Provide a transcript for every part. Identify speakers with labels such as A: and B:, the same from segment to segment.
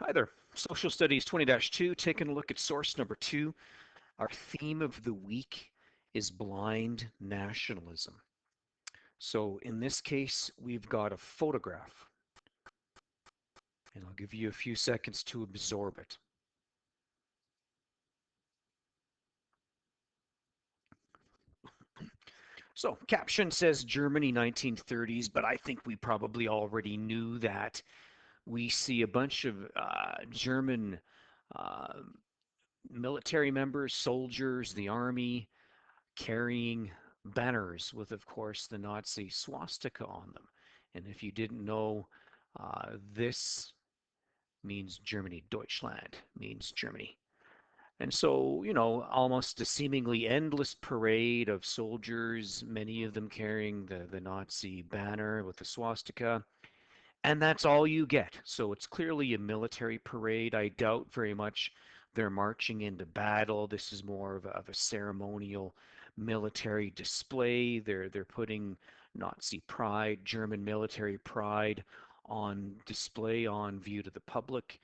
A: Hi there. Social Studies 20-2, taking a look at source number 2. Our theme of the week is blind nationalism. So in this case, we've got a photograph, and I'll give you a few seconds to absorb it. So caption says Germany 1930s, but I think we probably already knew that. We see a bunch of German uh, military members, soldiers, the army, carrying banners with, of course, the Nazi swastika on them. And if you didn't know, this means Germany. Deutschland means Germany. And so, almost a seemingly endless parade of soldiers, many of them carrying the Nazi banner with the swastika. And that's all you get. So it's clearly a military parade. I doubt very much they're marching into battle. This is more of a ceremonial military display. They're putting Nazi pride, German military pride on display on view to the public.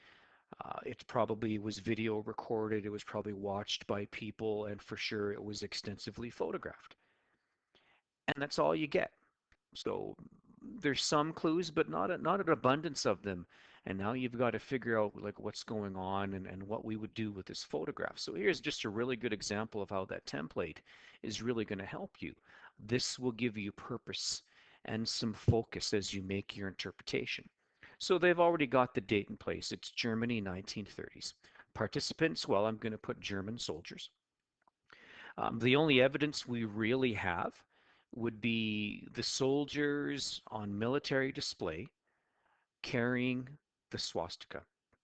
A: It probably was video recorded. It was probably watched by people, and for sure it was extensively photographed. And that's all you get. So there's some clues, but not an abundance of them. And now you've got to figure out like what's going on and what we would do with this photograph. So here's just a really good example of how that template is really going to help you. This will give you purpose and some focus as you make your interpretation. So they've already got the date in place. It's Germany 1930s. Participants, well, I'm going to put German soldiers. The only evidence we really have would be the soldiers on military display carrying the swastika,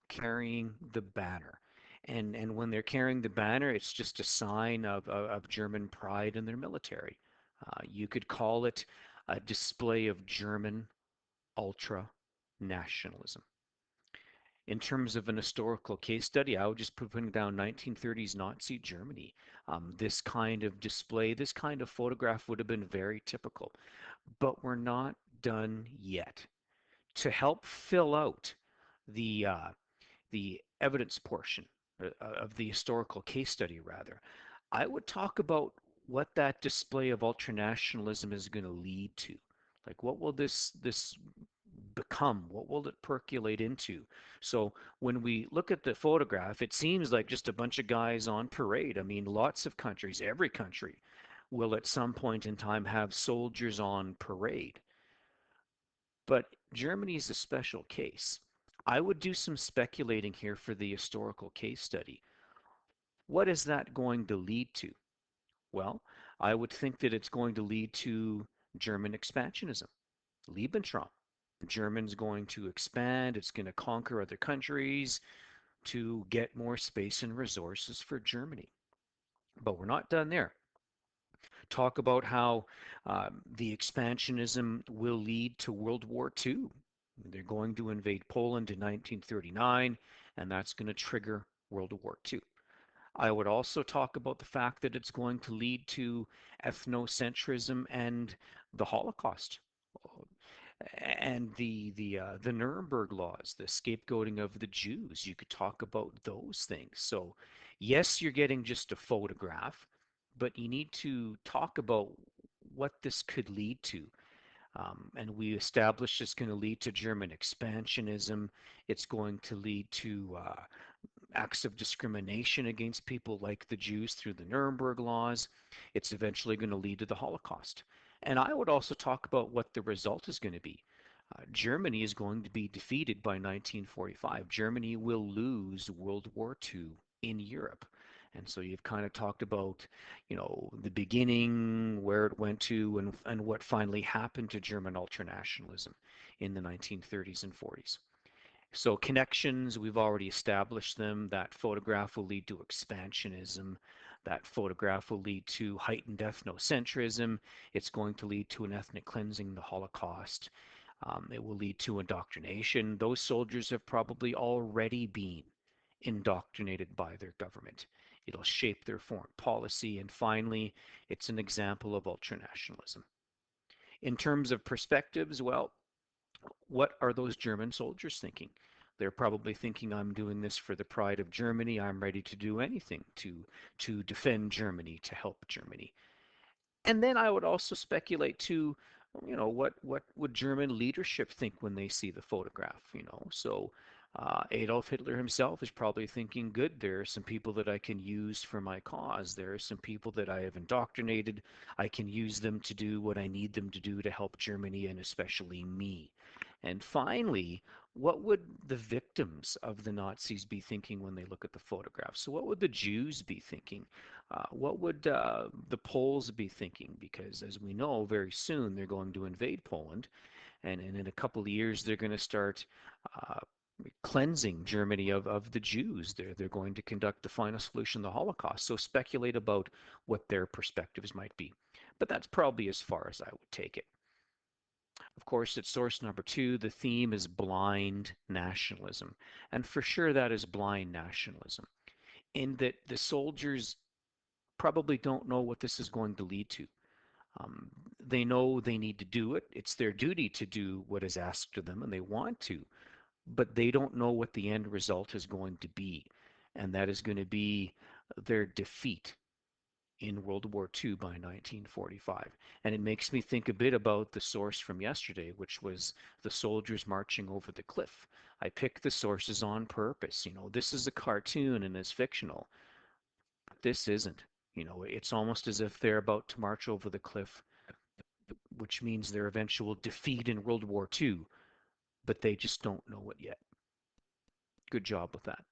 A: carrying the banner. And when they're carrying the banner, it's just a sign of German pride in their military. You could call it a display of German ultra nationalism. In terms of an historical case study, I would just put down 1930s Nazi Germany. This kind of display, this kind of photograph would have been very typical. But we're not done yet. To help fill out the uh, the evidence portion of the historical case study, rather, I would talk about what that display of ultranationalism is going to lead to. Like, what will this become? What will it percolate into? So when we look at the photograph, it seems like just a bunch of guys on parade. I mean, lots of countries, every country will at some point in time have soldiers on parade. But Germany is a special case. I would do some speculating here for the historical case study. What is that going to lead to? Well, I would think that it's going to lead to German expansionism, Lebensraum. German's going to expand, it's going to conquer other countries to get more space and resources for Germany. But we're not done there. Talk about how the expansionism will lead to World War II. They're going to invade Poland in 1939, and that's going to trigger World War II. I would also talk about the fact that it's going to lead to ethnocentrism and the Holocaust and the Nuremberg laws, the scapegoating of the Jews. You could talk about those things. So, yes, you're getting just a photograph, but you need to talk about what this could lead to. And we established it's going to lead to German expansionism. It's going to lead to acts of discrimination against people like the Jews through the Nuremberg laws. It's eventually going to lead to the Holocaust. And I would also talk about what the result is going to be. Germany is going to be defeated by 1945. Germany will lose World War II in Europe. And so you've kind of talked about, the beginning, where it went to, and what finally happened to German ultranationalism in the 1930s and 40s. So connections, we've already established them. That photograph will lead to expansionism. That photograph will lead to heightened ethnocentrism. It's going to lead to an ethnic cleansing, the Holocaust. It will lead to indoctrination. Those soldiers have probably already been indoctrinated by their government. It'll shape their foreign policy. And finally, it's an example of ultranationalism. In terms of perspectives, well, what are those German soldiers thinking? They're probably thinking I'm doing this for the pride of Germany. I'm ready to do anything to defend Germany, to help Germany. And then I would also speculate too, what would German leadership think when they see the photograph, So Adolf Hitler himself is probably thinking, good, there are some people that I can use for my cause. There are some people that I have indoctrinated. I can use them to do what I need them to do to help Germany and especially me. And finally, what would the victims of the Nazis be thinking when they look at the photograph? So what would the Jews be thinking? What would the Poles be thinking? Because as we know, very soon they're going to invade Poland, and in a couple of years they're going to start uh, cleansing Germany of the Jews. They're going to conduct the final solution of the Holocaust. So speculate about what their perspectives might be. But that's probably as far as I would take it. Of course, at source number two, the theme is blind nationalism. And for sure, that is blind nationalism, in that the soldiers probably don't know what this is going to lead to. Um, they know they need to do it. It's their duty to do what is asked of them, and they want to, but they don't know what the end result is going to be. And that is going to be their defeat in World War II by 1945. And it makes me think a bit about the source from yesterday, which was the soldiers marching over the cliff. I picked the sources on purpose. This is a cartoon and is fictional. But this isn't. It's almost as if they're about to march over the cliff, which means their eventual defeat in World War II, but they just don't know it yet. Good job with that.